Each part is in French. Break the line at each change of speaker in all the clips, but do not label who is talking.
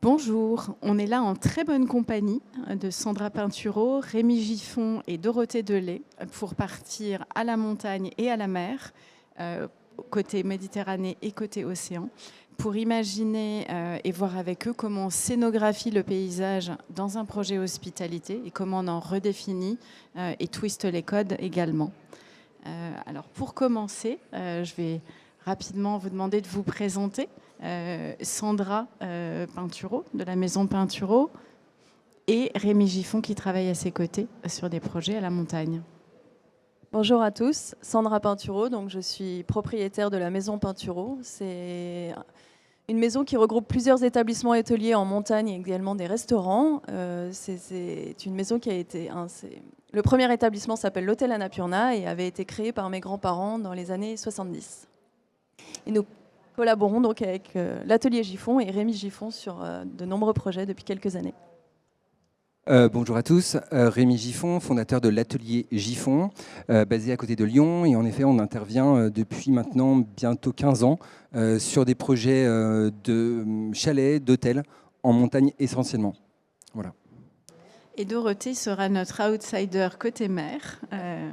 Bonjour, on est là en très bonne compagnie de Sandra Pinturo, Rémi Giffon et Dorothée Delay pour partir à la montagne et à la mer, côté Méditerranée et côté océan, pour imaginer et voir avec eux comment on scénographie le paysage dans un projet hospitalité et comment on en redéfinit et twiste les codes également. Alors pour commencer, je vais rapidement vous demander de vous présenter. Sandra Pinturo de la maison Pinturo et Rémi Giffon qui travaille à ses côtés sur des projets à la montagne.
Bonjour à tous, Sandra Pinturo, donc je suis propriétaire de la maison Pinturo. C'est une maison qui regroupe plusieurs établissements et ateliers en montagne et également des restaurants. C'est une maison qui a été... Le premier établissement s'appelle l'Hôtel Annapurna et avait été créé par mes grands-parents dans les années 70. Et nous collaborons donc avec l'atelier Giffon et Rémi Giffon sur de nombreux projets depuis quelques années.
Bonjour à tous, Rémi Giffon, fondateur de l'atelier Giffon, basé à côté de Lyon. Et en effet, on intervient depuis maintenant bientôt 15 ans sur des projets de chalets, d'hôtels, en montagne essentiellement. Voilà.
Et Dorothée sera notre outsider côté mer.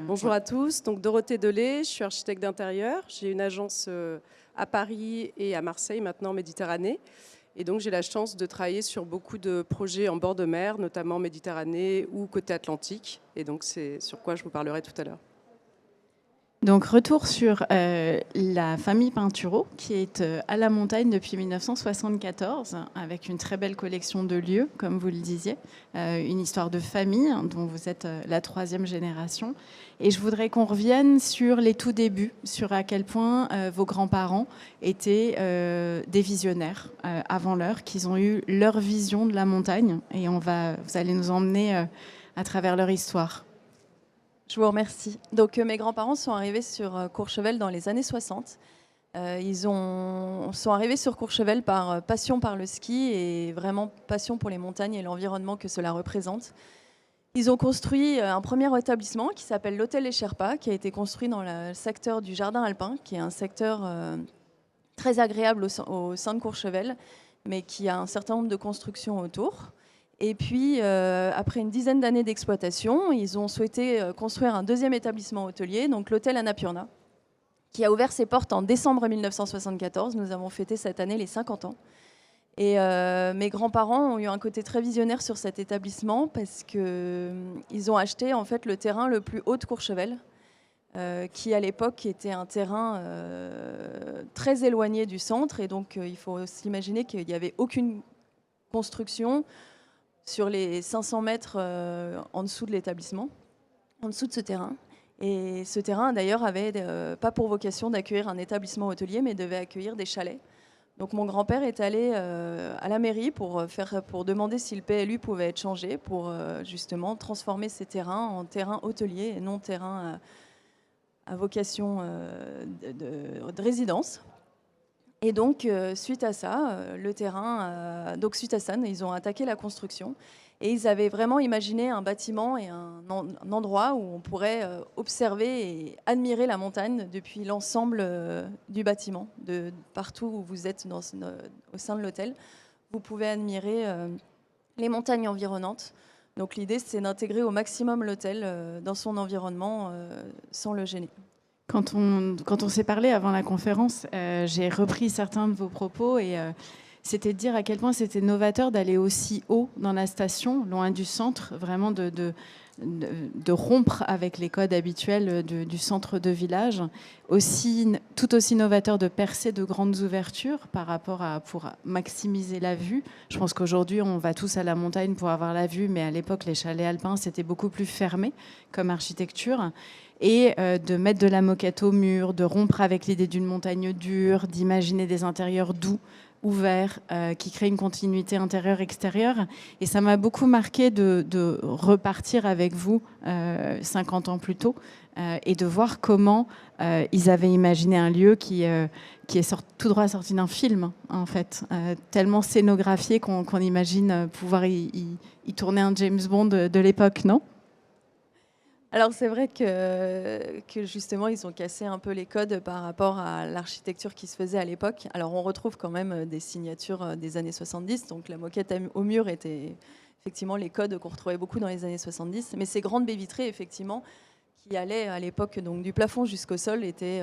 Bonjour à tous, donc Dorothée Delay, je suis architecte d'intérieur. J'ai une agence à Paris et à Marseille, maintenant en Méditerranée. Et donc j'ai la chance de travailler sur beaucoup de projets en bord de mer, notamment en Méditerranée ou côté Atlantique. Et donc c'est sur quoi je vous parlerai tout à l'heure.
Donc retour sur la famille Pinturo qui est à la montagne depuis 1974 avec une très belle collection de lieux, comme vous le disiez, une histoire de famille dont vous êtes la troisième génération. Et je voudrais qu'on revienne sur les tout débuts, sur à quel point vos grands-parents étaient des visionnaires avant l'heure, qu'ils ont eu leur vision de la montagne et vous allez nous emmener à travers leur histoire.
Je vous remercie. Donc mes grands-parents sont arrivés sur Courchevel dans les années 60. Ils sont arrivés sur Courchevel par passion par le ski et vraiment passion pour les montagnes et l'environnement que cela représente. Ils ont construit un premier établissement qui s'appelle l'Hôtel Les Sherpas, qui a été construit dans le secteur du Jardin Alpin, qui est un secteur très agréable au sein de Courchevel, mais qui a un certain nombre de constructions autour. Et puis, après une dizaine d'années d'exploitation, ils ont souhaité construire un deuxième établissement hôtelier, donc l'Hôtel Annapurna, qui a ouvert ses portes en décembre 1974. Nous avons fêté cette année les 50 ans. Et mes grands-parents ont eu un côté très visionnaire sur cet établissement parce qu'ils ont acheté en fait le terrain le plus haut de Courchevel, qui à l'époque était un terrain très éloigné du centre. Et donc, il faut s'imaginer qu'il n'y avait aucune construction sur les 500 mètres en dessous de l'établissement, en dessous de ce terrain. Et ce terrain, d'ailleurs, avait pas pour vocation d'accueillir un établissement hôtelier, mais devait accueillir des chalets. Donc mon grand-père est allé à la mairie pour demander si le PLU pouvait être changé pour justement transformer ces terrains en terrains hôteliers et non terrains à vocation de résidence. Et donc, suite à ça, ils ont attaqué la construction. Et ils avaient vraiment imaginé un bâtiment et un endroit où on pourrait observer et admirer la montagne depuis l'ensemble du bâtiment. Partout où vous êtes au sein de l'hôtel, vous pouvez admirer les montagnes environnantes. Donc l'idée, c'est d'intégrer au maximum l'hôtel dans son environnement sans le gêner.
Quand on s'est parlé avant la conférence, j'ai repris certains de vos propos et c'était de dire à quel point c'était novateur d'aller aussi haut dans la station, loin du centre, vraiment de rompre avec les codes habituels du centre de village, tout aussi novateur de percer de grandes ouvertures pour maximiser la vue. Je pense qu'aujourd'hui, on va tous à la montagne pour avoir la vue, mais à l'époque, les chalets alpins, c'était beaucoup plus fermé comme architecture. Et de mettre de la moquette au mur, de rompre avec l'idée d'une montagne dure, d'imaginer des intérieurs doux, ouverts, qui créent une continuité intérieure-extérieure. Et ça m'a beaucoup marqué de repartir avec vous 50 ans plus tôt et de voir comment ils avaient imaginé un lieu qui est tout droit sorti d'un film, en fait, tellement scénographié qu'on imagine pouvoir y tourner un James Bond de l'époque, non ?
Alors c'est vrai que justement ils ont cassé un peu les codes par rapport à l'architecture qui se faisait à l'époque. Alors on retrouve quand même des signatures des années 70, donc la moquette au mur était effectivement les codes qu'on retrouvait beaucoup dans les années 70, mais ces grandes baies vitrées effectivement qui allaient à l'époque donc du plafond jusqu'au sol étaient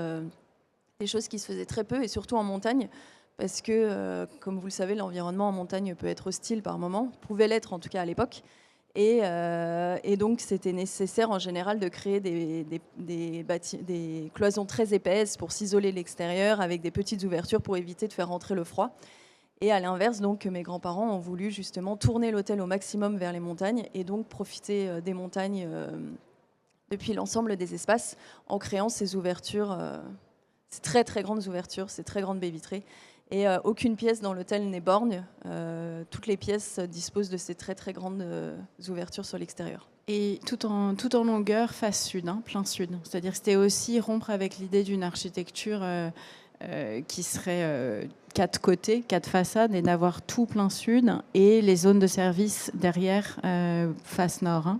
des choses qui se faisaient très peu et surtout en montagne. Parce que, comme vous le savez, l'environnement en montagne peut être hostile par moment, pouvait l'être en tout cas à l'époque. Et donc, c'était nécessaire en général de créer des cloisons très épaisses pour s'isoler de l'extérieur, avec des petites ouvertures pour éviter de faire rentrer le froid. Et à l'inverse, donc, mes grands-parents ont voulu justement tourner l'hôtel au maximum vers les montagnes et donc profiter des montagnes depuis l'ensemble des espaces en créant ces ouvertures, ces très très grandes ouvertures, ces très grandes baies vitrées. Et aucune pièce dans l'hôtel n'est borgne. Toutes les pièces disposent de ces très très grandes ouvertures sur l'extérieur.
Et tout en longueur, face sud, hein, plein sud. C'est-à-dire que c'était aussi rompre avec l'idée d'une architecture qui serait 4 côtés, 4 façades, et d'avoir tout plein sud et les zones de service derrière, face nord. Hein.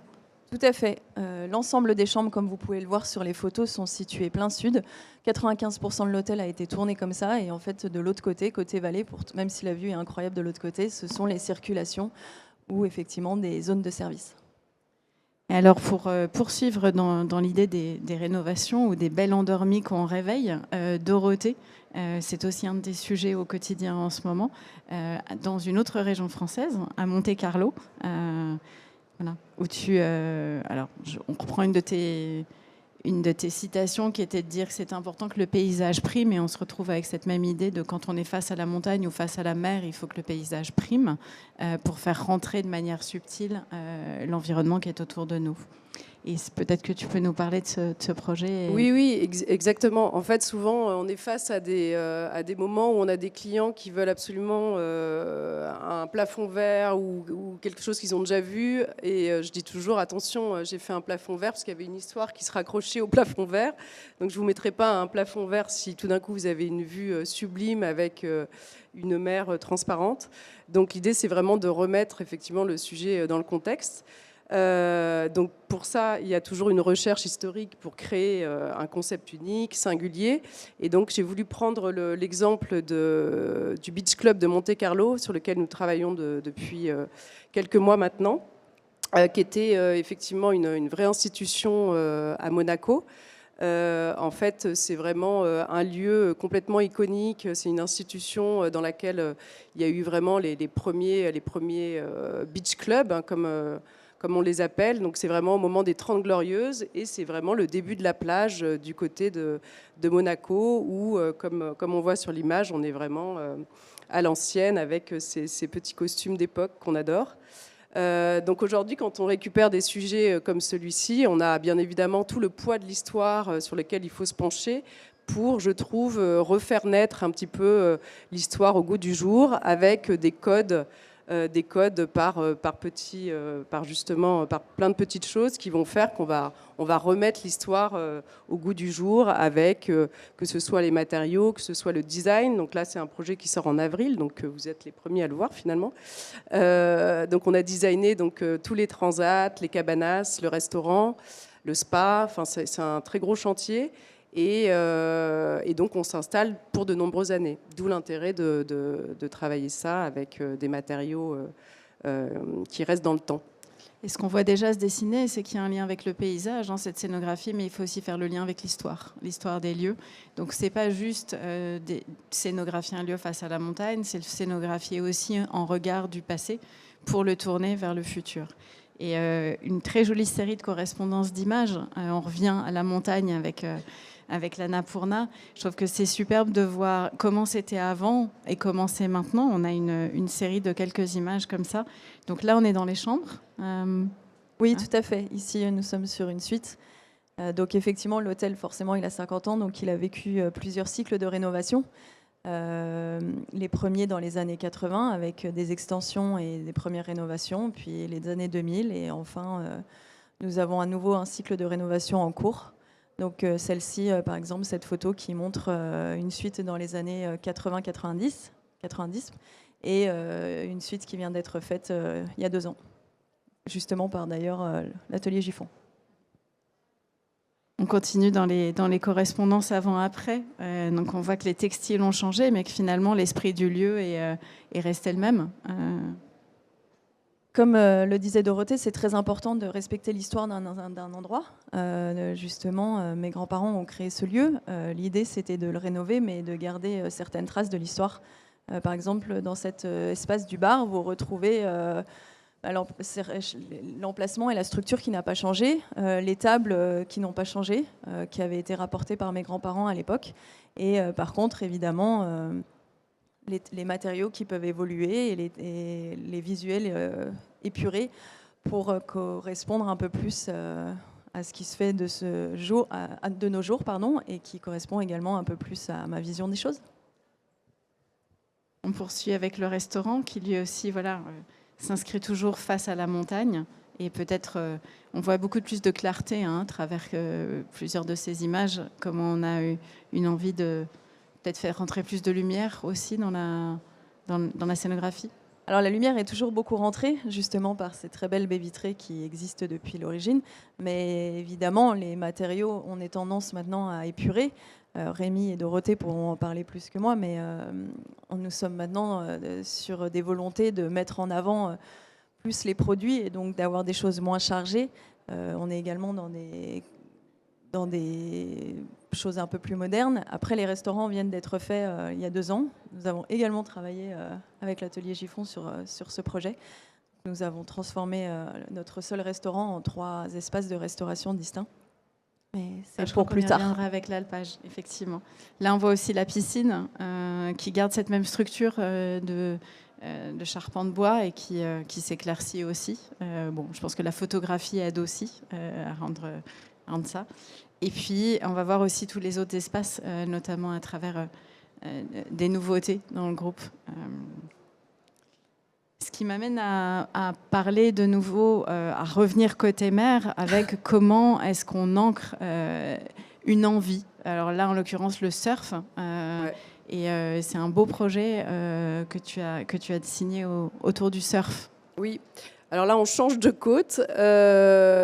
Tout à fait. L'ensemble des chambres, comme vous pouvez le voir sur les photos, sont situées plein sud. 95% de l'hôtel a été tourné comme ça. Et en fait, de l'autre côté, côté vallée, même si la vue est incroyable de l'autre côté, ce sont les circulations ou effectivement des zones de service.
Et alors, pour poursuivre dans l'idée des rénovations ou des belles endormies qu'on réveille, Dorothée, c'est aussi un des sujets au quotidien en ce moment, dans une autre région française, à Monte-Carlo. Voilà, où on reprend une de tes citations qui était de dire que c'est important que le paysage prime, et on se retrouve avec cette même idée de quand on est face à la montagne ou face à la mer, il faut que le paysage prime pour faire rentrer de manière subtile l'environnement qui est autour de nous. Et peut-être que tu peux nous parler de ce projet.
Oui, exactement. En fait, souvent, on est face à des moments où on a des clients qui veulent absolument un plafond vert ou quelque chose qu'ils ont déjà vu. Et je dis toujours, attention, j'ai fait un plafond vert parce qu'il y avait une histoire qui se raccrochait au plafond vert. Donc, je ne vous mettrai pas un plafond vert si tout d'un coup, vous avez une vue sublime avec une mer transparente. Donc, l'idée, c'est vraiment de remettre effectivement le sujet dans le contexte. Donc pour ça, il y a toujours une recherche historique pour créer un concept unique, singulier. Et donc j'ai voulu prendre l'exemple du Beach Club de Monte-Carlo, sur lequel nous travaillons depuis quelques mois maintenant, qui était effectivement une vraie institution à Monaco. En fait, c'est vraiment un lieu complètement iconique. C'est une institution dans laquelle il y a eu vraiment les premiers beach clubs, hein, comme on les appelle. Donc c'est vraiment au moment des 30 Glorieuses, et c'est vraiment le début de la plage du côté de Monaco, où, comme on voit sur l'image, on est vraiment à l'ancienne avec ces petits costumes d'époque qu'on adore. Donc aujourd'hui, quand on récupère des sujets comme celui-ci, on a bien évidemment tout le poids de l'histoire sur lequel il faut se pencher pour, je trouve, refaire naître un petit peu l'histoire au goût du jour, avec des codes par plein de petites choses qui vont faire qu'on va remettre l'histoire au goût du jour, avec que ce soit les matériaux, que ce soit le design. Donc là, c'est un projet qui sort en avril, donc vous êtes les premiers à le voir finalement. Donc on a designé tous les transats, les cabanas, le restaurant, le spa. Enfin, c'est un très gros chantier. Et donc on s'installe pour de nombreuses années, d'où l'intérêt de travailler ça avec des matériaux qui restent dans le temps.
Et ce qu'on voit déjà se dessiner, c'est qu'il y a un lien avec le paysage, hein, cette scénographie, mais il faut aussi faire le lien avec l'histoire des lieux. Donc c'est pas juste scénographier un lieu face à la montagne, c'est le scénographier aussi en regard du passé pour le tourner vers le futur. Et une très jolie série de correspondances d'images. On revient à la montagne avec l'Annapurna. Je trouve que c'est superbe de voir comment c'était avant et comment c'est maintenant. On a une série de quelques images comme ça. Donc là, on est dans les chambres.
Oui, tout à fait. Ici, nous sommes sur une suite. Donc effectivement, l'hôtel, forcément, il a 50 ans, donc il a vécu plusieurs cycles de rénovation. Les premiers dans les années 80 avec des extensions et des premières rénovations, puis les années 2000, et enfin, nous avons à nouveau un cycle de rénovation en cours. Donc celle-ci, par exemple, cette photo qui montre une suite dans les années 80-90, et une suite qui vient d'être faite il y a 2 ans, justement par d'ailleurs l'atelier Giffon.
continue dans les correspondances avant-après. Donc on voit que les textiles ont changé, mais que finalement l'esprit du lieu est resté le même.
Comme le disait Dorothée, c'est très important de respecter l'histoire d'un endroit. Justement, mes grands-parents ont créé ce lieu. L'idée, c'était de le rénover, mais de garder certaines traces de l'histoire. Par exemple, dans cet espace du bar, vous retrouvez l'emplacement et la structure qui n'a pas changé, les tables qui n'ont pas changé, qui avaient été rapportées par mes grands-parents à l'époque. Et par contre, évidemment, les matériaux qui peuvent évoluer et les visuels épurés pour correspondre un peu plus à ce qui se fait de nos jours, et qui correspond également un peu plus à ma vision des choses.
On poursuit avec le restaurant qui lui aussi s'inscrit toujours face à la montagne. Et peut-être on voit beaucoup plus de clarté à travers plusieurs de ces images, comme on a eu une envie de peut-être faire rentrer plus de lumière aussi dans la scénographie.
Alors la lumière est toujours beaucoup rentrée, justement par ces très belles baies vitrées qui existent depuis l'origine. Mais évidemment, les matériaux, on est tendance maintenant à épurer. Rémi et Dorothée pourront en parler plus que moi, mais nous sommes maintenant sur des volontés de mettre en avant plus les produits et donc d'avoir des choses moins chargées. On est également dans des choses un peu plus modernes. Après, les restaurants viennent d'être faits il y a 2 ans. Nous avons également travaillé avec l'atelier Giffon sur ce projet. Nous avons transformé notre seul restaurant en 3 espaces de restauration distincts. Mais c'est pour plus tard.
On reviendra avec l'alpage, effectivement. Là, on voit aussi la piscine qui garde cette même structure de charpente bois et qui s'éclaircit aussi. Je pense que la photographie aide aussi à rendre ça. Et puis, on va voir aussi tous les autres espaces, notamment à travers des nouveautés dans le groupe. Ce qui m'amène à parler de nouveau, à revenir côté mer, avec comment est-ce qu'on ancre une envie. Alors là, en l'occurrence, le surf.
Ouais.
Et c'est un beau projet que tu as signé autour du surf.
Oui. Alors là, on change de côte.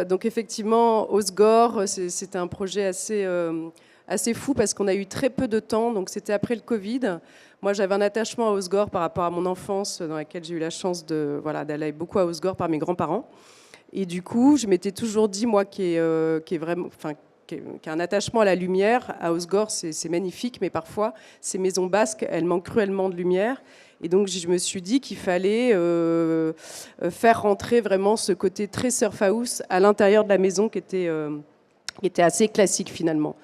Donc effectivement, Osgore, c'était un projet assez fou parce qu'on a eu très peu de temps. Donc c'était après le Covid. Moi, j'avais un attachement à Osgore par rapport à mon enfance, dans laquelle j'ai eu la chance d'aller beaucoup à Osgore par mes grands-parents. Et du coup, je m'étais toujours dit, moi, qui a un attachement à la lumière, à Osgore, c'est magnifique, mais parfois, ces maisons basques, elles manquent cruellement de lumière. Et donc, je me suis dit qu'il fallait faire rentrer vraiment ce côté très surf house à l'intérieur de la maison qui était assez classique finalement.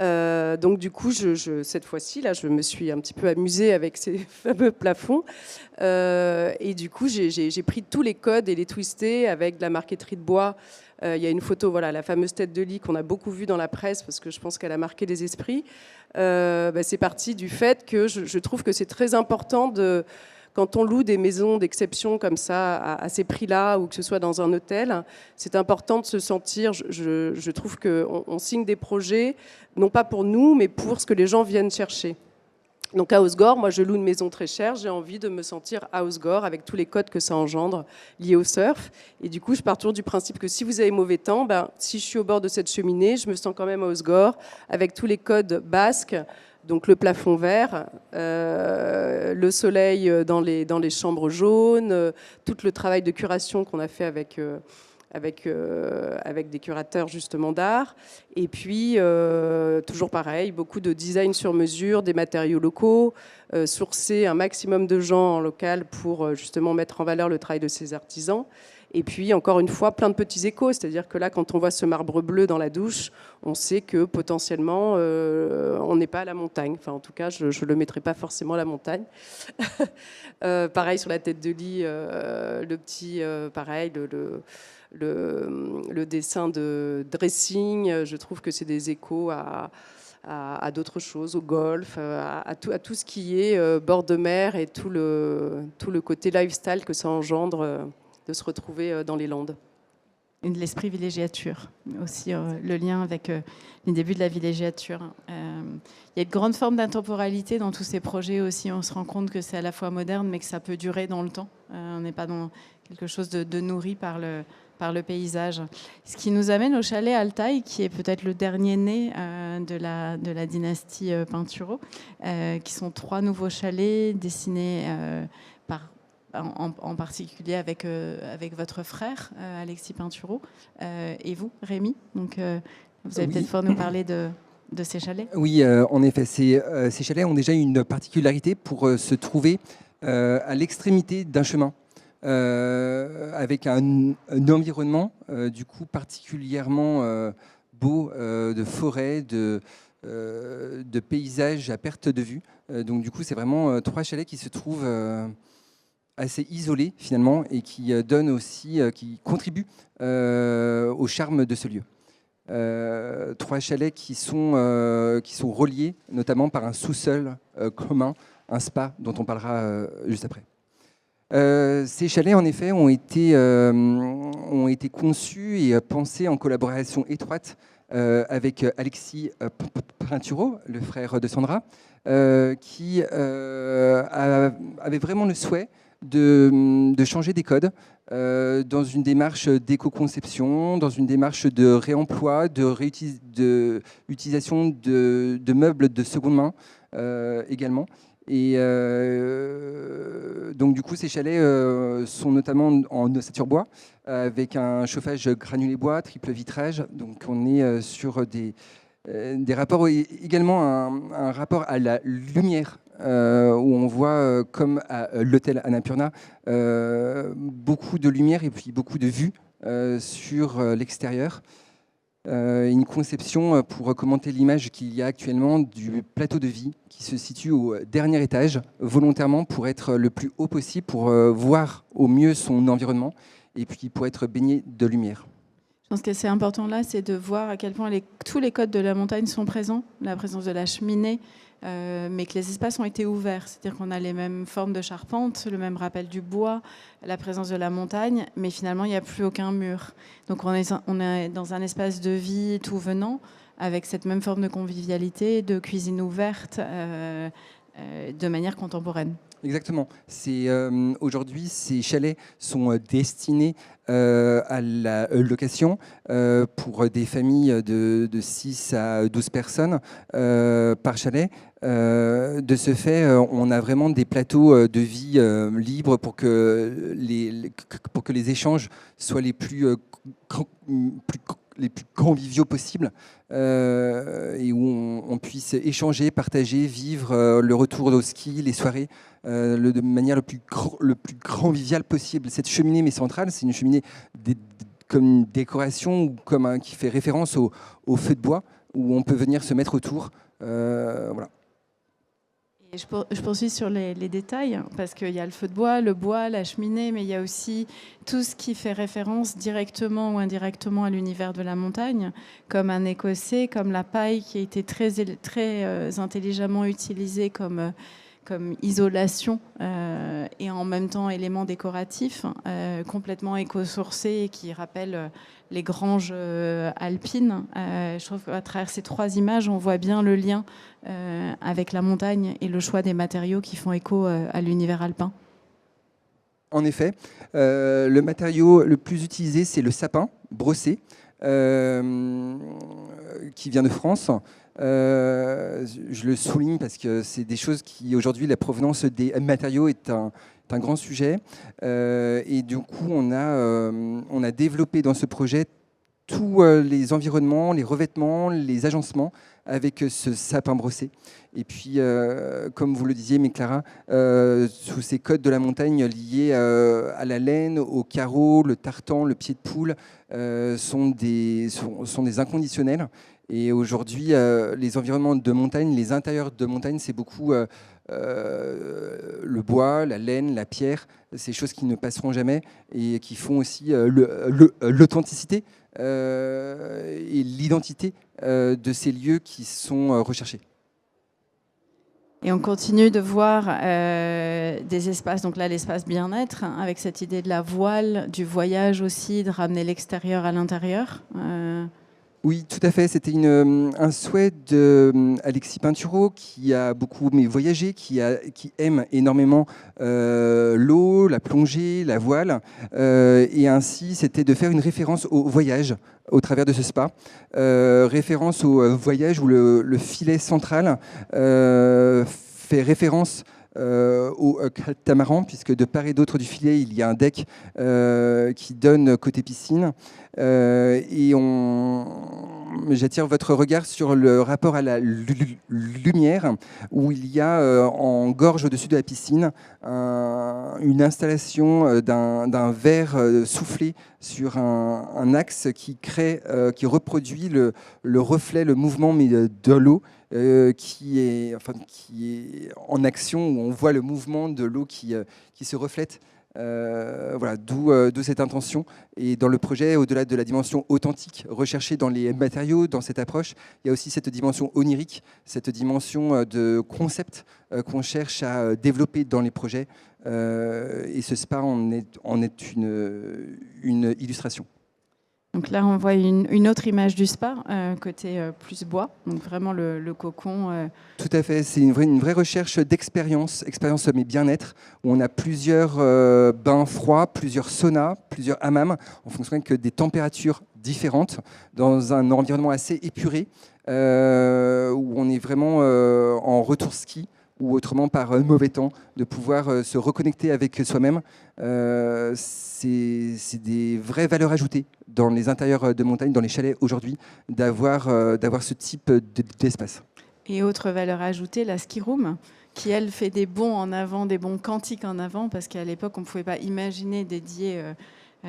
Donc du coup, cette fois-ci, là, je me suis un petit peu amusée avec ces fameux plafonds. Et du coup, j'ai pris tous les codes et les twistés avec de la marqueterie de bois. Il y a une photo, la fameuse tête de lit qu'on a beaucoup vue dans la presse parce que je pense qu'elle a marqué les esprits. C'est parti du fait que je trouve que c'est très important quand on loue des maisons d'exception comme ça, à ces prix-là, ou que ce soit dans un hôtel, c'est important de se sentir, je trouve qu'on signe des projets, non pas pour nous, mais pour ce que les gens viennent chercher. Donc à Osgore, moi je loue une maison très chère, j'ai envie de me sentir à Osgore avec tous les codes que ça engendre liés au surf. Et du coup, je pars toujours du principe que si vous avez mauvais temps, si je suis au bord de cette cheminée, je me sens quand même à Osgore avec tous les codes basques. Donc le plafond vert, le soleil dans les chambres jaunes, tout le travail de curation qu'on a fait avec des curateurs justement d'art. Et puis, toujours pareil, beaucoup de design sur mesure, des matériaux locaux, sourcer un maximum de gens en local pour justement mettre en valeur le travail de ces artisans. Et puis, encore une fois, plein de petits échos. C'est-à-dire que là, quand on voit ce marbre bleu dans la douche, on sait que potentiellement, on n'est pas à la montagne. Enfin, en tout cas, je ne le mettrai pas forcément à la montagne. Pareil sur la tête de lit, le petit, pareil, le dessin de dressing. Je trouve que c'est des échos à d'autres choses, au golf, à tout ce qui est bord de mer et tout le côté lifestyle que ça engendre de se retrouver dans les Landes.
Et de l'esprit villégiature, aussi le lien avec les débuts de la villégiature. Il y a une grande forme d'intemporalité dans tous ces projets aussi. On se rend compte que c'est à la fois moderne, mais que ça peut durer dans le temps. On n'est pas dans quelque chose de nourri par par le paysage. Ce qui nous amène au chalet Altaï, qui est peut-être le dernier né de la dynastie Pinturo, qui sont 3 nouveaux chalets dessinés en particulier avec votre frère, Alexis Pinturo, et vous, Rémi. Donc, vous allez peut-être pouvoir nous parler de ces chalets.
Oui, en effet, ces chalets ont déjà une particularité pour se trouver à l'extrémité d'un chemin, avec un environnement du coup particulièrement beau, de forêt, de paysages à perte de vue. Donc du coup, c'est vraiment 3 chalets qui se trouvent assez isolés finalement et qui donnent aussi, qui contribuent au charme de ce lieu. 3 chalets qui sont reliés notamment par un sous-sol commun, un spa dont on parlera juste après. Ces chalets, en effet, ont été conçus et pensés en collaboration étroite avec Alexis Pinturo, le frère de Sandra, qui avait vraiment le souhait de changer des codes dans une démarche d'éco-conception, dans une démarche de réemploi, d'utilisation de meubles de seconde main également. Et donc du coup, ces chalets sont notamment en ossature bois, avec un chauffage granulé bois, triple vitrage. Donc on est sur des rapports, également un rapport à la lumière, où on voit, comme à l'hôtel Annapurna, beaucoup de lumière et puis beaucoup de vues sur l'extérieur. Une conception pour commenter l'image qu'il y a actuellement du plateau de vie qui se situe au dernier étage, volontairement pour être le plus haut possible, pour voir au mieux son environnement et puis pour être baigné de lumière.
Je pense que c'est important là, c'est de voir à quel point tous les codes de la montagne sont présents, la présence de la cheminée, mais que les espaces ont été ouverts. C'est-à-dire qu'on a les mêmes formes de charpente, le même rappel du bois, la présence de la montagne, mais finalement, il n'y a plus aucun mur. Donc on est dans un espace de vie tout venant, avec cette même forme de convivialité, de cuisine ouverte, de manière contemporaine.
Exactement. Aujourd'hui, ces chalets sont destinés à la location pour des familles de 6 à 12 personnes par chalet. De ce fait, on a vraiment des plateaux de vie libres pour que les échanges soient les plus conviviaux possibles, et où on puisse échanger, partager, vivre le retour au ski, les soirées, de manière le plus conviviale possible. Cette cheminée mais centrale, c'est une cheminée comme une décoration ou qui fait référence au feu de bois, où on peut venir se mettre autour. Voilà.
Et je poursuis sur les détails, parce qu'il y a le feu de bois, le bois, la cheminée, mais il y a aussi tout ce qui fait référence directement ou indirectement à l'univers de la montagne, comme un écossais, comme la paille qui a été très intelligemment utilisée comme isolation et en même temps élément décoratif, complètement éco-sourcé et qui rappelle les granges alpines. Je trouve qu'à travers ces 3 images, on voit bien le lien avec la montagne et le choix des matériaux qui font écho à l'univers alpin.
En effet, le matériau le plus utilisé, c'est le sapin brossé, qui vient de France. Je le souligne parce que c'est des choses qui, aujourd'hui, la provenance des matériaux est un grand sujet. Et du coup, on a développé dans ce projet tous les environnements, les revêtements, les agencements avec ce sapin brossé. Et puis, comme vous le disiez, mais Clara, sous ces codes de la montagne liés à la laine, au carreau, le tartan, le pied de poule, sont des inconditionnels. Et aujourd'hui, les environnements de montagne, les intérieurs de montagne, c'est beaucoup le bois, la laine, la pierre, ces choses qui ne passeront jamais et qui font aussi l'authenticité et l'identité de ces lieux qui sont recherchés.
Et on continue de voir des espaces, donc là l'espace bien-être, avec cette idée de la voile, du voyage aussi, de ramener l'extérieur à l'intérieur.
Oui, tout à fait. C'était un souhait d'Alexis Pinturo qui a beaucoup voyagé, qui aime énormément l'eau, la plongée, la voile. Et ainsi, c'était de faire une référence au voyage au travers de ce spa. Référence au voyage où le filet central fait référence au catamaran, puisque de part et d'autre du filet, il y a un deck qui donne côté piscine. Et j'attire votre regard sur le rapport à la lumière, où il y a en gorge au-dessus de la piscine une installation d'un verre soufflé sur un axe qui reproduit le reflet, le mouvement mais de l'eau. Qui est en action, où on voit le mouvement de l'eau qui se reflète. Voilà, d'où cette intention. Et dans le projet, au-delà de la dimension authentique recherchée dans les matériaux, dans cette approche, il y a aussi cette dimension onirique, cette dimension de concept qu'on cherche à développer dans les projets. Et ce spa en est une illustration.
Donc là, on voit une autre image du spa, côté plus bois, donc vraiment le cocon.
Tout à fait, c'est une vraie recherche d'expérience mais bien-être, où on a plusieurs bains froids, plusieurs saunas, plusieurs hammams, en fonction que des températures différentes, dans un environnement assez épuré, où on est vraiment en retour ski, ou autrement par mauvais temps, de pouvoir se reconnecter avec soi-même. C'est des vraies valeurs ajoutées dans les intérieurs de montagne, dans les chalets aujourd'hui, d'avoir ce type d'espace.
Et autre valeur ajoutée, la ski room, qui elle fait des bonds en avant, des bonds quantiques en avant, parce qu'à l'époque, on ne pouvait pas imaginer dédier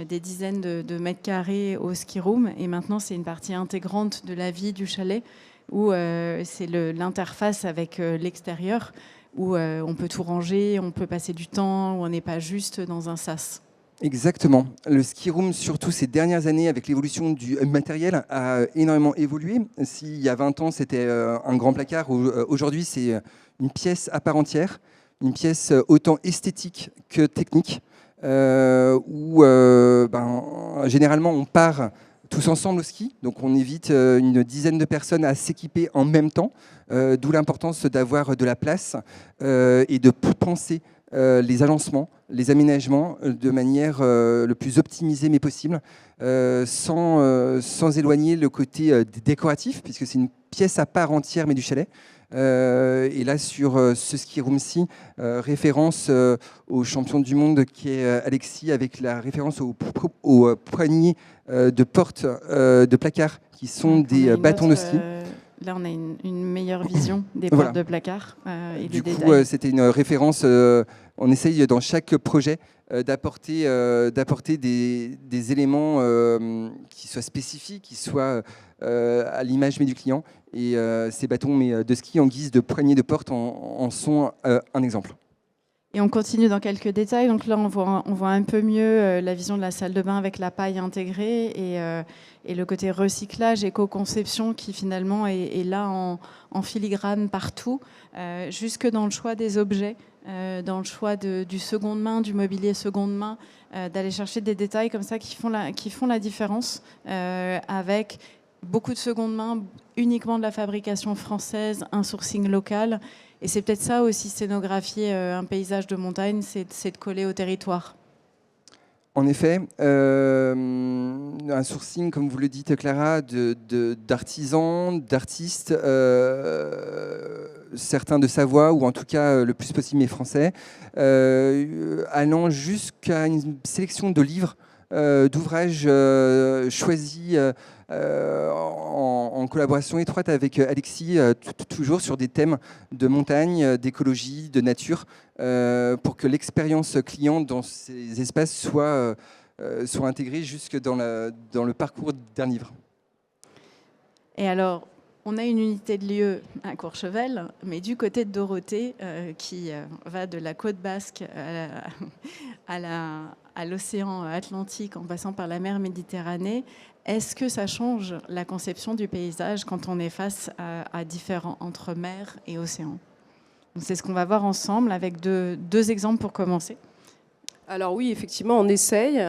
des dizaines de mètres carrés au ski room. Et maintenant, c'est une partie intégrante de la vie du chalet, où c'est l'interface avec l'extérieur, où on peut tout ranger, on peut passer du temps, où on n'est pas juste dans un sas.
Exactement. Le ski room, surtout ces dernières années, avec l'évolution du matériel, a énormément évolué. S'il y a 20 ans, c'était un grand placard, aujourd'hui, c'est une pièce à part entière, une pièce autant esthétique que technique, où généralement, on part tous ensemble au ski, donc on évite une dizaine de personnes à s'équiper en même temps, d'où l'importance d'avoir de la place et de penser les agencements, les aménagements de manière le plus optimisée mais possible, sans éloigner le côté décoratif, puisque c'est une pièce à part entière mais du chalet. Et là, sur ce ski room-ci, référence au champion du monde qui est Alexis, avec la référence aux poignées de porte de placard qui sont des bâtons de ski.
Là, on a une meilleure vision des portes de placard et
du
des
coup,
détails.
c'était une référence. On essaye dans chaque projet d'apporter des éléments qui soient spécifiques, qui soient à l'image du client. Et ces bâtons de ski en guise de poignées de porte en sont un exemple.
Et on continue dans quelques détails. Donc là, on voit un peu mieux la vision de la salle de bain avec la paille intégrée et le côté recyclage, éco-conception qui finalement est là en filigrane partout, jusque dans le choix des objets, dans le choix du seconde main, du mobilier seconde main, d'aller chercher des détails comme ça qui font la différence avec beaucoup de seconde main, uniquement de la fabrication française, un sourcing local. Et c'est peut-être ça aussi, scénographier un paysage de montagne, c'est de coller au territoire.
En effet, un sourcing, comme vous le dites Clara, d'artisans, d'artistes, certains de Savoie, ou en tout cas le plus possible mes Français, allant jusqu'à une sélection de livres, d'ouvrages choisis en collaboration étroite avec Alexis, toujours sur des thèmes de montagne, d'écologie, de nature, pour que l'expérience client dans ces espaces soit intégrée jusque dans le parcours d'un livre. Et
alors, on a une unité de lieu à Courchevel, mais du côté de Dorothée, qui va de la côte basque à l'océan Atlantique en passant par la mer Méditerranée. Est-ce que ça change la conception du paysage quand on est face à différents entre mer et océan? C'est ce qu'on va voir ensemble avec deux exemples pour commencer.
Alors oui, effectivement, on essaye,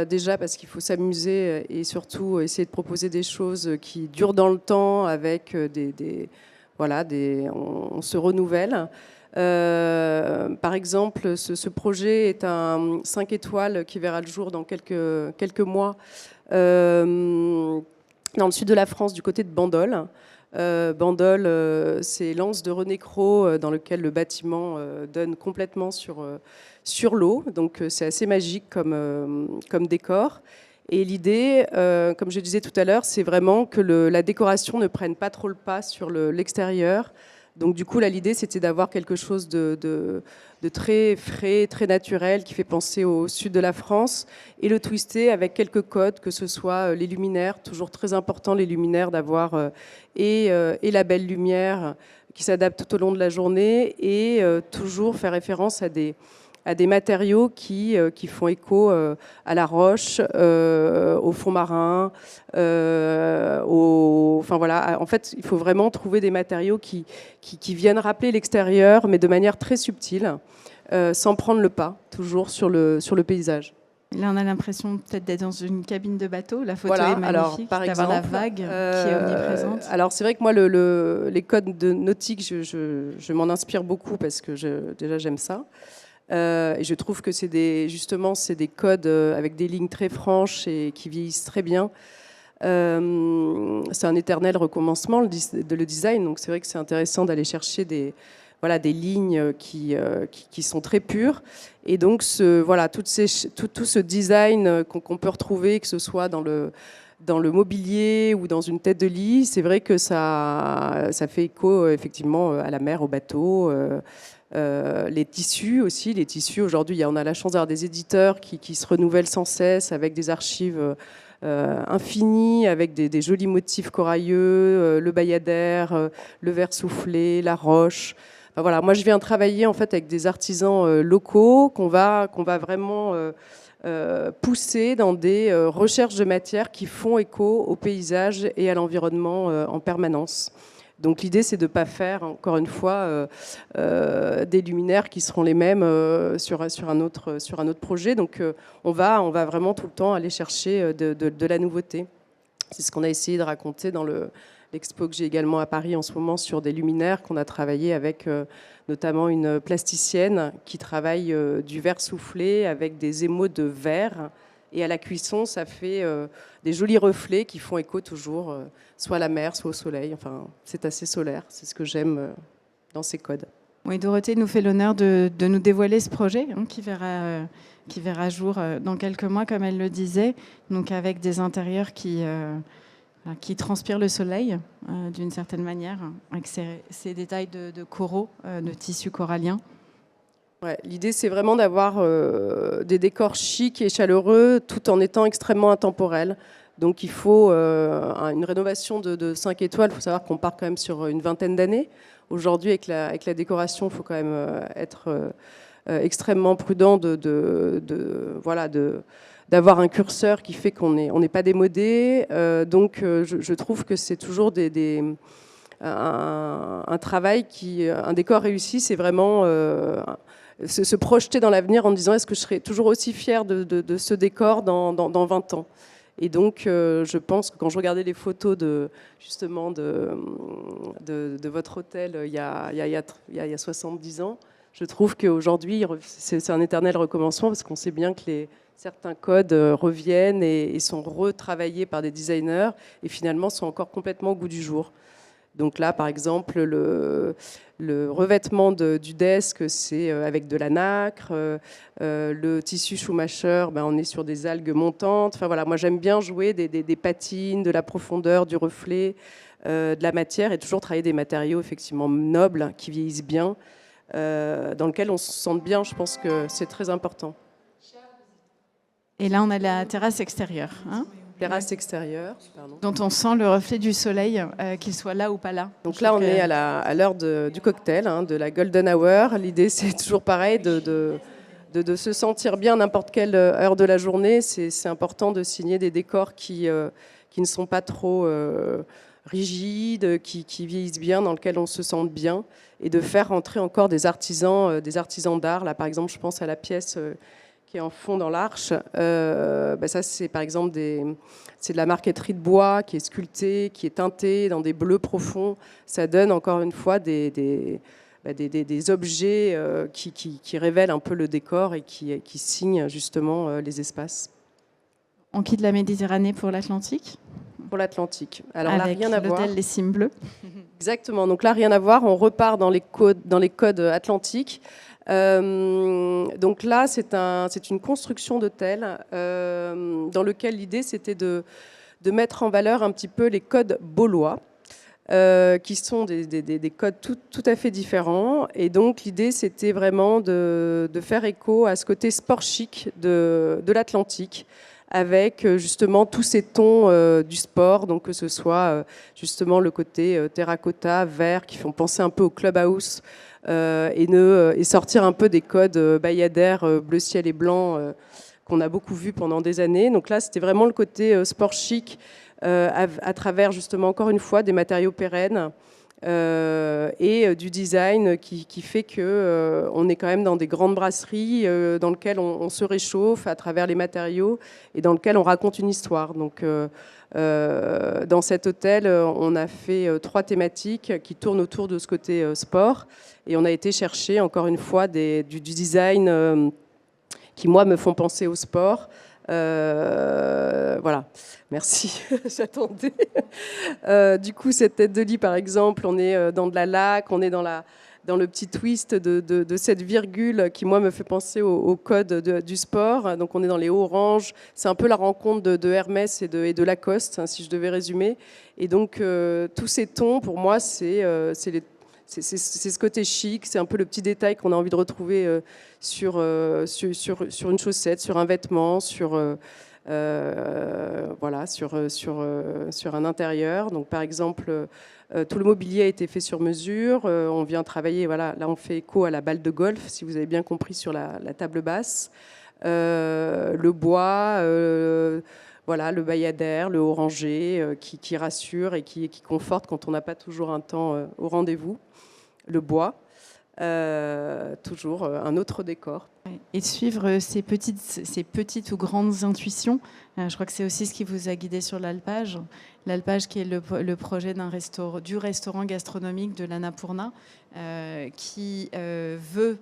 déjà parce qu'il faut s'amuser et surtout essayer de proposer des choses qui durent dans le temps avec on se renouvelle. Par exemple, ce projet est un 5 étoiles qui verra le jour dans quelques mois dans le sud de la France, du côté de Bandol. Bandol, c'est l'anse de René Cros dans lequel le bâtiment donne complètement sur l'eau. Donc c'est assez magique comme décor. Et l'idée, comme je disais tout à l'heure, c'est vraiment que la décoration ne prenne pas trop le pas sur l'extérieur. Donc du coup, là, l'idée, c'était d'avoir quelque chose de très frais, très naturel, qui fait penser au sud de la France, et le twister avec quelques codes, que ce soit les luminaires, toujours très important, les luminaires, d'avoir et la belle lumière qui s'adapte tout au long de la journée, et toujours faire référence à des matériaux qui font écho à la roche, au fond marin, enfin voilà. En fait, il faut vraiment trouver des matériaux qui viennent rappeler l'extérieur, mais de manière très subtile, sans prendre le pas, toujours sur le paysage.
Là, on a l'impression peut-être d'être dans une cabine de bateau. La photo
Voilà,
est magnifique, d'avoir la vague qui est omniprésente.
Alors c'est vrai que moi, les codes nautiques, je m'en inspire beaucoup parce que déjà j'aime ça. Et je trouve que c'est des codes avec des lignes très franches et qui vieillissent très bien. C'est un éternel recommencement, le design. Donc c'est vrai que c'est intéressant d'aller chercher des lignes qui sont très pures. Et donc tout ce design qu'on peut retrouver, que ce soit dans le mobilier ou dans une tête de lit, c'est vrai que ça fait écho effectivement à la mer, au bateau. Les tissus aussi, aujourd'hui, on a la chance d'avoir des éditeurs qui se renouvellent sans cesse avec des archives infinies, avec des jolis motifs corailleux, le bayadère, le verre soufflé, la roche. Enfin, voilà, moi je viens travailler en fait avec des artisans locaux qu'on va vraiment pousser dans des recherches de matières qui font écho au paysage et à l'environnement en permanence. Donc l'idée, c'est de ne pas faire, encore une fois, des luminaires qui seront les mêmes sur un autre projet. Donc on va vraiment tout le temps aller chercher de la nouveauté. C'est ce qu'on a essayé de raconter dans l'expo que j'ai également à Paris en ce moment sur des luminaires qu'on a travaillé avec notamment une plasticienne qui travaille du verre soufflé avec des émaux de verre. Et à la cuisson, ça fait des jolis reflets qui font écho toujours, soit à la mer, soit au soleil. Enfin, c'est assez solaire. C'est ce que j'aime dans ces codes.
Oui, Dorothée nous fait l'honneur de nous dévoiler ce projet qui verra jour dans quelques mois, comme elle le disait, donc avec des intérieurs qui transpirent le soleil d'une certaine manière, avec ces détails de coraux, de tissus coralliens.
Ouais, l'idée, c'est vraiment d'avoir des décors chics et chaleureux tout en étant extrêmement intemporels. Donc il faut une rénovation de 5 étoiles. Il faut savoir qu'on part quand même sur une vingtaine d'années. Aujourd'hui, avec la décoration, il faut quand même être extrêmement prudent d'avoir un curseur qui fait qu'on n'est pas démodé. Donc je trouve que c'est toujours un travail un décor réussi, c'est vraiment se projeter dans l'avenir en disant est-ce que je serai toujours aussi fière de ce décor dans 20 ans. Et donc je pense que quand je regardais les photos de votre hôtel il y a 70 ans, je trouve qu'aujourd'hui c'est un éternel recommencement parce qu'on sait bien que certains codes reviennent et sont retravaillés par des designers et finalement sont encore complètement au goût du jour. Donc là, par exemple, le revêtement du desk, c'est avec de la nacre. Le tissu Schumacher, on est sur des algues montantes. Enfin, voilà, moi, j'aime bien jouer des patines, de la profondeur, du reflet, de la matière et toujours travailler des matériaux effectivement nobles, qui vieillissent bien, dans lesquels on se sente bien. Je pense que c'est très important.
Et là, on a la terrasse extérieure.
Terrasse extérieure,
dont on sent le reflet du soleil, qu'il soit là ou pas là.
Donc là, on est à l'heure du cocktail, de la golden hour. L'idée, c'est toujours pareil, de se sentir bien à n'importe quelle heure de la journée. C'est important de signer des décors qui ne sont pas trop rigides, qui vieillissent bien, dans lesquels on se sente bien, et de faire rentrer encore des artisans d'art. Là, par exemple, je pense à la pièce qui qui est en fond dans l'arche, ça c'est par exemple c'est de la marqueterie de bois qui est sculptée, qui est teintée dans des bleus profonds. Ça donne encore une fois des objets qui révèlent un peu le décor et qui signent justement les espaces.
On quitte la Méditerranée pour l'Atlantique.
Pour l'Atlantique. Alors
avec
là, rien à voir.
l'hôtel Les Cimes Bleues.
Exactement. Donc là, rien à voir. On repart dans les codes atlantiques. Donc là, c'est une construction d'hôtel dans lequel l'idée, c'était de mettre en valeur un petit peu les codes baulois, qui sont des codes tout à fait différents. Et donc, l'idée, c'était vraiment de faire écho à ce côté sport chic de l'Atlantique, avec justement tous ces tons du sport, donc que ce soit justement le côté terracotta, vert, qui font penser un peu au clubhouse, et sortir un peu des codes bayadères, bleu ciel et blanc, qu'on a beaucoup vu pendant des années. Donc là, c'était vraiment le côté sport chic, à travers justement, encore une fois, des matériaux pérennes, et du design qui fait que on est quand même dans des grandes brasseries dans lesquelles on se réchauffe à travers les matériaux et dans lesquelles on raconte une histoire. Donc dans cet hôtel, on a fait 3 thématiques qui tournent autour de ce côté sport, et on a été chercher encore une fois du design qui moi me font penser au sport. Voilà, merci, j'attendais. Du coup, cette tête de lit, par exemple, on est dans de la laque, on est dans le petit twist de cette virgule qui, moi, me fait penser au code du sport. Donc, on est dans les oranges. C'est un peu la rencontre de Hermès et de Lacoste, hein, si je devais résumer. Et donc, tous ces tons, pour moi, c'est ce côté chic, c'est un peu le petit détail qu'on a envie de retrouver sur une chaussette, sur un vêtement, sur un intérieur. Donc, par exemple, tout le mobilier a été fait sur mesure. On vient travailler, voilà, là on fait écho à la balle de golf, si vous avez bien compris, sur la table basse. Le bois, voilà, le bayadère, le orangé, qui rassure et qui conforte quand on n'a pas toujours un temps au rendez-vous. Le bois, toujours un autre décor.
Et de suivre ces petites ou grandes intuitions. Je crois que c'est aussi ce qui vous a guidé sur l'Alpage. L'Alpage qui est le projet du restaurant gastronomique de l'Annapurna, qui veut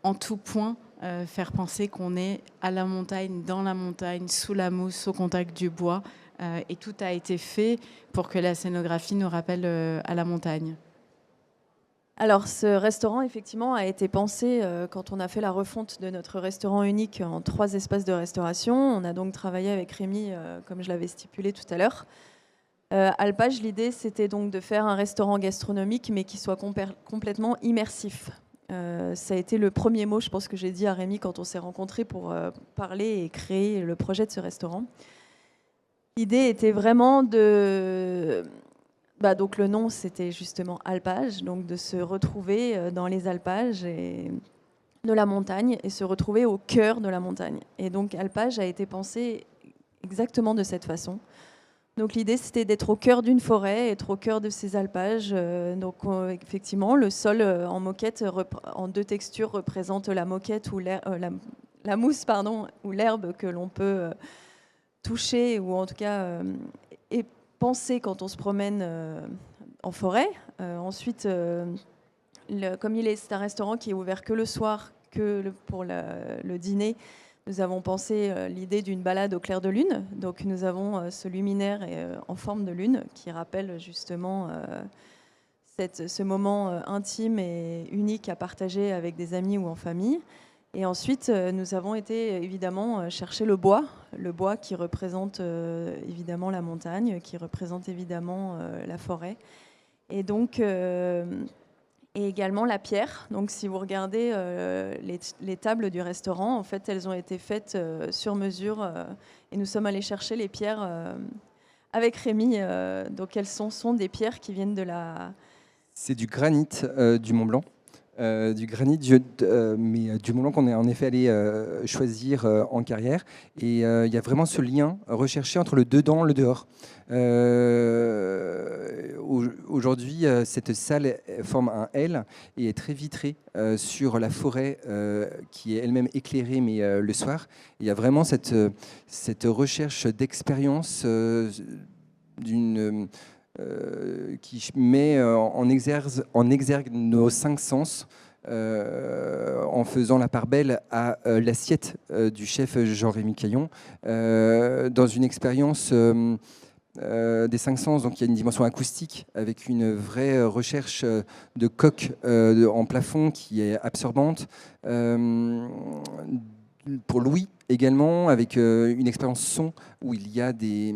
en tout point faire penser qu'on est à la montagne, dans la montagne, sous la mousse, au contact du bois. Et tout a été fait pour que la scénographie nous rappelle à la montagne.
Alors, ce restaurant, effectivement, a été pensé quand on a fait la refonte de notre restaurant unique en 3 espaces de restauration. On a donc travaillé avec Rémi, comme je l'avais stipulé tout à l'heure. Alpage, l'idée, c'était donc de faire un restaurant gastronomique, mais qui soit complètement immersif. Ça a été le premier mot, je pense, que j'ai dit à Rémi quand on s'est rencontrés pour parler et créer le projet de ce restaurant. L'idée était vraiment donc le nom, c'était justement Alpage, donc de se retrouver dans les alpages et de la montagne et se retrouver au cœur de la montagne. Et donc Alpage a été pensé exactement de cette façon. Donc l'idée, c'était d'être au cœur d'une forêt, être au cœur de ces alpages. Donc effectivement, le sol en moquette, en 2 textures, représente la moquette ou la mousse, ou l'herbe que l'on peut toucher ou en tout cas penser quand on se promène en forêt. Ensuite, comme c'est un restaurant qui est ouvert que le soir, pour le dîner, nous avons pensé l'idée d'une balade au clair de lune. Donc nous avons ce luminaire en forme de lune qui rappelle justement ce moment intime et unique à partager avec des amis ou en famille. Et ensuite, nous avons été évidemment chercher le bois qui représente évidemment la montagne, qui représente évidemment la forêt. Et donc, et également la pierre. Donc, si vous regardez les tables du restaurant, en fait, elles ont été faites sur mesure. Et nous sommes allés chercher les pierres avec Rémi. Donc, elles sont des pierres qui viennent de la...
C'est du granit du Mont Blanc. du granit, mais du Mont-Blanc qu'on est en effet allé choisir en carrière. Et il y a vraiment ce lien recherché entre le dedans et le dehors. Aujourd'hui, cette salle forme un L et est très vitrée sur la forêt qui est elle-même éclairée, mais le soir. Il y a vraiment cette recherche d'expérience qui met en exergue nos 5 sens en faisant la part belle à l'assiette du chef Jean-Rémy Caillon dans une expérience des 5 sens. Donc il y a une dimension acoustique avec une vraie recherche de coque en plafond qui est absorbante. Pour Louis également, avec une expérience son où il y a des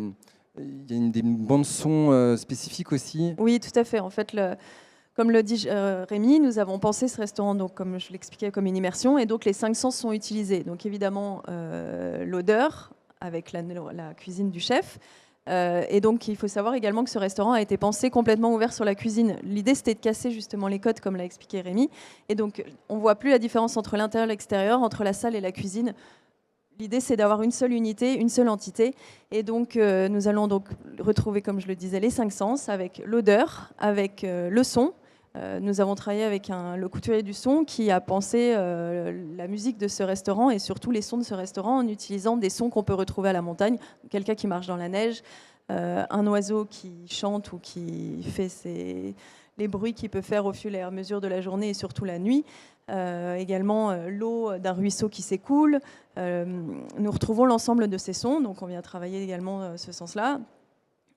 bandes son spécifiques aussi.
Oui, tout à fait. En fait, comme le dit Rémi, nous avons pensé ce restaurant, donc, comme je l'expliquais, comme une immersion, et donc les 5 sens sont utilisés. Donc évidemment, l'odeur avec la cuisine du chef. Et donc il faut savoir également que ce restaurant a été pensé complètement ouvert sur la cuisine. L'idée, c'était de casser justement les codes, comme l'a expliqué Rémi. Et donc on ne voit plus la différence entre l'intérieur et l'extérieur, entre la salle et la cuisine. L'idée, c'est d'avoir une seule unité, une seule entité. Et donc, nous allons donc retrouver, comme je le disais, les 5 sens, avec l'odeur, avec le son. Nous avons travaillé avec le couturier du son qui a pensé la musique de ce restaurant et surtout les sons de ce restaurant en utilisant des sons qu'on peut retrouver à la montagne. Quelqu'un qui marche dans la neige, un oiseau qui chante ou qui fait les bruits qu'il peut faire au fur et à mesure de la journée et surtout la nuit. Également l'eau d'un ruisseau qui s'écoule. Nous retrouvons l'ensemble de ces sons, donc on vient travailler également ce sens-là.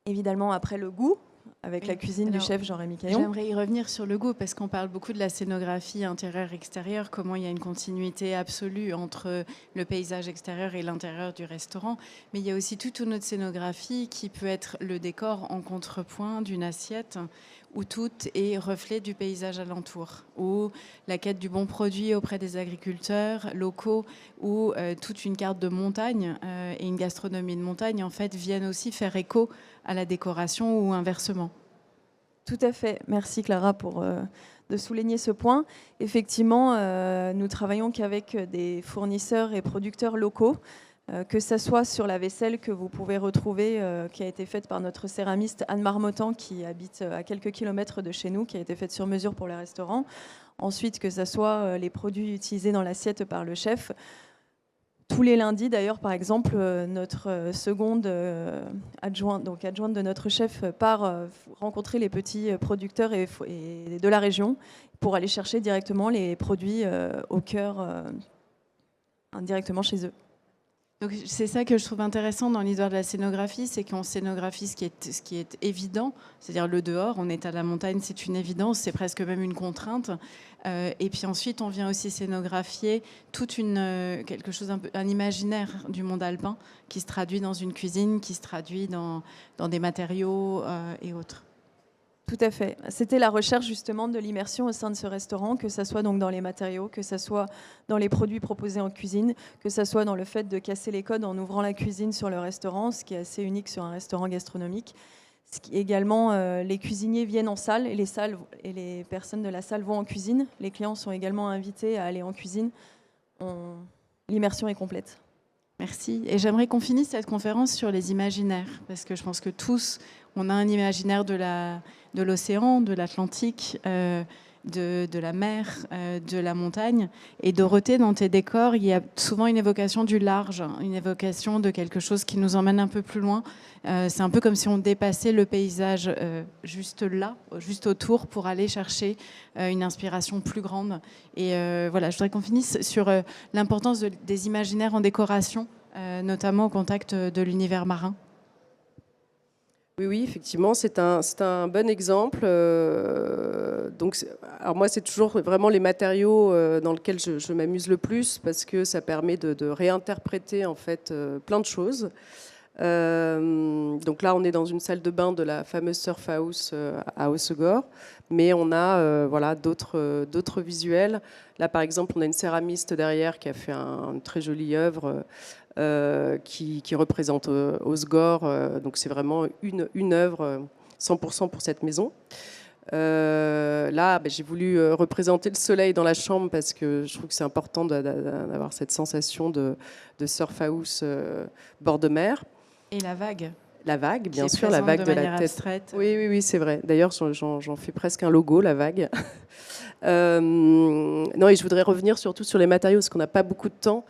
Évidemment, après le goût, avec la cuisine du chef Jean-Rémy Caillon.
J'aimerais y revenir sur le goût, parce qu'on parle beaucoup de la scénographie intérieure-extérieure, comment il y a une continuité absolue entre le paysage extérieur et l'intérieur du restaurant. Mais il y a aussi toute une autre scénographie qui peut être le décor en contrepoint d'une assiette, où tout est reflet du paysage alentour, où la quête du bon produit auprès des agriculteurs locaux, où toute une carte de montagne et une gastronomie de montagne en fait viennent aussi faire écho à la décoration ou inversement.
Tout à fait. Merci Clara de souligner ce point. Effectivement, nous travaillons qu'avec des fournisseurs et producteurs locaux. Que ce soit sur la vaisselle que vous pouvez retrouver, qui a été faite par notre céramiste Anne Marmottan, qui habite à quelques kilomètres de chez nous, qui a été faite sur mesure pour les restaurants. Ensuite, que ce soit les produits utilisés dans l'assiette par le chef. Tous les lundis, d'ailleurs, par exemple, notre seconde adjointe de notre chef part rencontrer les petits producteurs et de la région pour aller chercher directement les produits au cœur, directement chez eux.
Donc, c'est ça que je trouve intéressant dans l'histoire de la scénographie, c'est qu'on scénographie ce qui est évident, c'est-à-dire le dehors, on est à la montagne, c'est une évidence, c'est presque même une contrainte. Et puis ensuite, on vient aussi scénographier quelque chose, un imaginaire du monde alpin qui se traduit dans une cuisine, qui se traduit dans des matériaux et autres.
Tout à fait. C'était la recherche justement de l'immersion au sein de ce restaurant, que ce soit donc dans les matériaux, que ce soit dans les produits proposés en cuisine, que ce soit dans le fait de casser les codes en ouvrant la cuisine sur le restaurant, ce qui est assez unique sur un restaurant gastronomique. Également, les cuisiniers viennent en salle et les personnes de la salle vont en cuisine. Les clients sont également invités à aller en cuisine. L'immersion est complète.
Merci. Et j'aimerais qu'on finisse cette conférence sur les imaginaires, parce que je pense que tous, on a un imaginaire de l'océan, de l'Atlantique, de la mer, de la montagne. Et Dorothée, dans tes décors, il y a souvent une évocation du large, une évocation de quelque chose qui nous emmène un peu plus loin. C'est un peu comme si on dépassait le paysage juste là, juste autour, pour aller chercher une inspiration plus grande. Et voilà, je voudrais qu'on finisse sur l'importance des imaginaires en décoration, notamment au contact de l'univers marin.
Oui, effectivement, c'est un bon exemple. Alors moi, c'est toujours vraiment les matériaux dans lesquels je m'amuse le plus, parce que ça permet de réinterpréter en fait plein de choses. Donc là, on est dans une salle de bain de la fameuse Surf House à Hossegor, mais on a d'autres visuels. Là, par exemple, on a une céramiste derrière qui a fait une très jolie œuvre qui représente Hossegor. Donc c'est vraiment une œuvre 100% pour cette maison. Là, j'ai voulu représenter le soleil dans la chambre parce que je trouve que c'est important d'avoir cette sensation de surf house bord de mer.
Et la vague.
La vague, bien sûr, la vague de la tête.
Abstraite.
Oui, c'est vrai. D'ailleurs, j'en fais presque un logo, la vague. Non, et je voudrais revenir surtout sur les matériaux, parce qu'on n'a pas beaucoup de temps.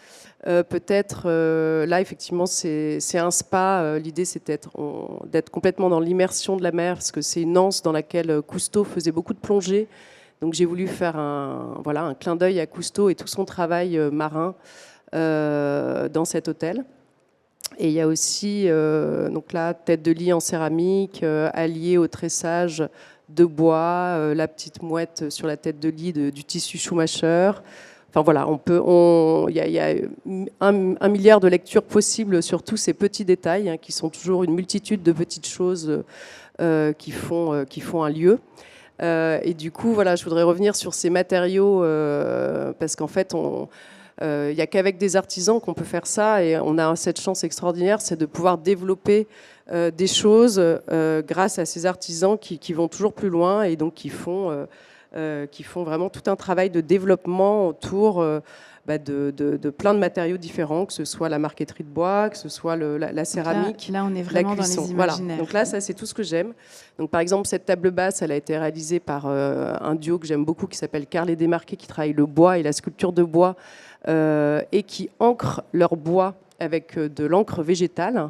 Peut-être, là, effectivement, c'est un spa. L'idée, c'est d'être complètement dans l'immersion de la mer, parce que c'est une anse dans laquelle Cousteau faisait beaucoup de plongées. Donc, j'ai voulu faire un clin d'œil à Cousteau et tout son travail marin dans cet hôtel. Et il y a aussi, donc là, tête de lit en céramique, alliée au tressage de bois, la petite mouette sur la tête de lit du tissu Schumacher. Enfin voilà, il y a un milliard de lectures possibles sur tous ces petits détails, hein, qui sont toujours une multitude de petites choses qui font un lieu. Et du coup, voilà, je voudrais revenir sur ces matériaux parce qu'en fait, il n'y a qu'avec des artisans qu'on peut faire ça, et on a cette chance extraordinaire, c'est de pouvoir développer des choses grâce à ces artisans qui vont toujours plus loin et donc qui font vraiment tout un travail de développement autour de plein de matériaux différents, que ce soit la marqueterie de bois, que ce soit la céramique,
là, on est vraiment
la cuisson.
dans les imaginaires.
Voilà. Donc là, ça, c'est tout ce que j'aime. Donc, par exemple, cette table basse, elle a été réalisée par un duo que j'aime beaucoup qui s'appelle Carl et Desmarqués, qui travaille le bois et la sculpture de bois et qui ancrent leur bois avec de l'encre végétale.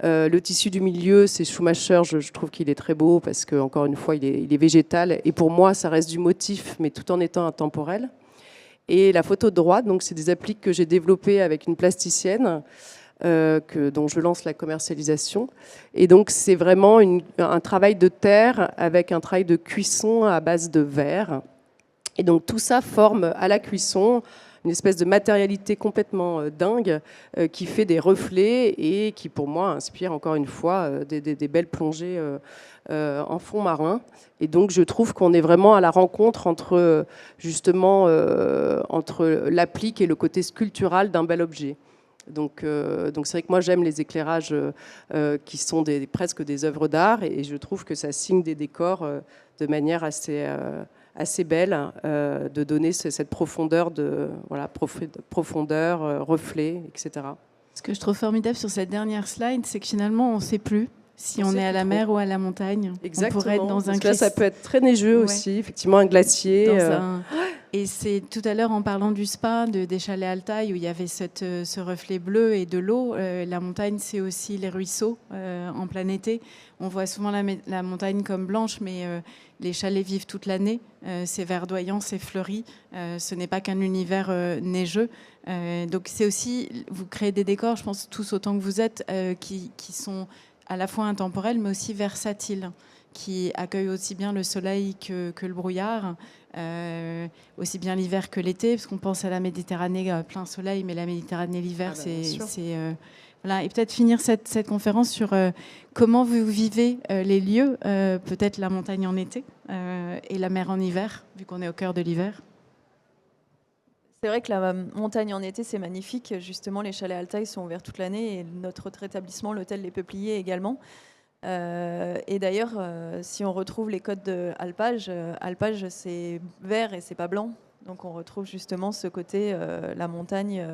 Le tissu du milieu, c'est Schumacher. Je trouve qu'il est très beau parce que, encore une fois, il est végétal. Et pour moi, ça reste du motif, mais tout en étant intemporel. Et la photo de droite, donc c'est des appliques que j'ai développées avec une plasticienne dont je lance la commercialisation. Et donc c'est vraiment un travail de terre avec un travail de cuisson à base de verre. Et donc tout ça forme à la cuisson une espèce de matérialité complètement dingue qui fait des reflets et qui, pour moi, inspire encore une fois des belles plongées en fond marin. Et donc, je trouve qu'on est vraiment à la rencontre entre, justement, entre l'applique et le côté sculptural d'un bel objet. Donc c'est vrai que moi, j'aime les éclairages qui sont presque des œuvres d'art, et je trouve que ça signe des décors de manière assez belle, de donner cette profondeur, profondeur, reflet, etc.
Ce que je trouve formidable sur cette dernière slide, c'est que finalement, on ne sait plus si on est à la mer ou à la montagne.
Exactement.
On pourrait être dans un
là, ça peut être très neigeux aussi, effectivement, un glacier.
Et c'est tout à l'heure, en parlant du spa, des chalets Altaï, où il y avait ce reflet bleu et de l'eau. La montagne, c'est aussi les ruisseaux en plein été. On voit souvent la montagne comme blanche, mais les chalets vivent toute l'année. C'est verdoyant, c'est fleuri. Ce n'est pas qu'un univers neigeux. Donc c'est aussi, vous créez des décors, je pense tous autant que vous êtes, qui sont à la fois intemporels, mais aussi versatiles, qui accueillent aussi bien le soleil que le brouillard, aussi bien l'hiver que l'été, parce qu'on pense à la Méditerranée plein soleil, mais la Méditerranée l'hiver, voilà. Et peut-être finir cette conférence sur comment vous vivez les lieux, peut-être la montagne en été et la mer en hiver, vu qu'on est au cœur de l'hiver.
C'est vrai que la montagne en été, c'est magnifique. Justement, les chalets Altaï sont ouverts toute l'année et notre autre établissement, l'hôtel Les Peupliers également. Et d'ailleurs, si on retrouve les codes de alpage, alpage c'est vert et c'est pas blanc. Donc on retrouve justement ce côté, la montagne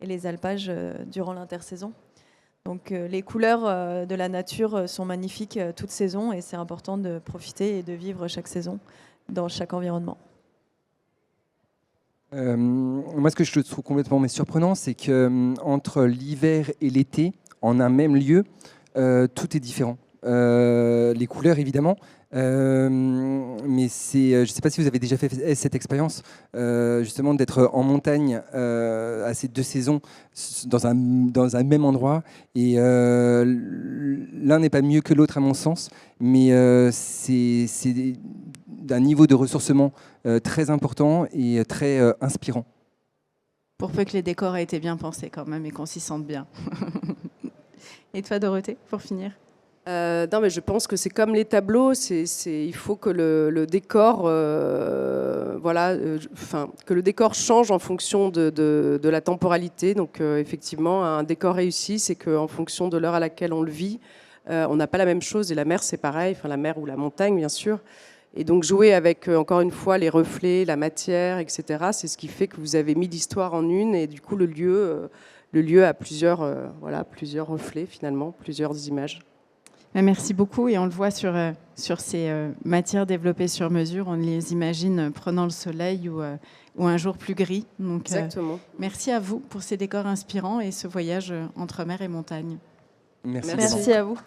et les alpages durant l'intersaison. Donc les couleurs de la nature sont magnifiques toute saison et c'est important de profiter et de vivre chaque saison dans chaque environnement.
Moi, ce que je trouve complètement surprenant, c'est qu'entre l'hiver et l'été, en un même lieu, tout est différent. Les couleurs, évidemment, mais je ne sais pas si vous avez déjà fait cette expérience, justement, d'être en montagne à ces deux saisons dans un même endroit. Et l'un n'est pas mieux que l'autre, à mon sens, mais c'est d'un niveau de ressourcement très important et très inspirant.
Pour peu que les décors aient été bien pensés quand même et qu'on s'y sente bien. Et toi, Dorothée, pour finir?
Non, mais je pense que c'est comme les tableaux, il faut que le décor, que le décor change en fonction de la temporalité. Donc, effectivement, un décor réussi, c'est qu'en fonction de l'heure à laquelle on le vit, on n'a pas la même chose. Et la mer, c'est pareil, enfin la mer ou la montagne, bien sûr. Et donc jouer avec, encore une fois, les reflets, la matière, etc., c'est ce qui fait que vous avez mis l'histoire en une et du coup le lieu a plusieurs reflets finalement, plusieurs images.
Merci beaucoup et on le voit sur ces matières développées sur mesure, on les imagine prenant le soleil ou un jour plus gris. Donc,
Exactement.
Merci à vous pour ces décors inspirants et ce voyage entre mer et montagne.
Merci.
Merci à vous.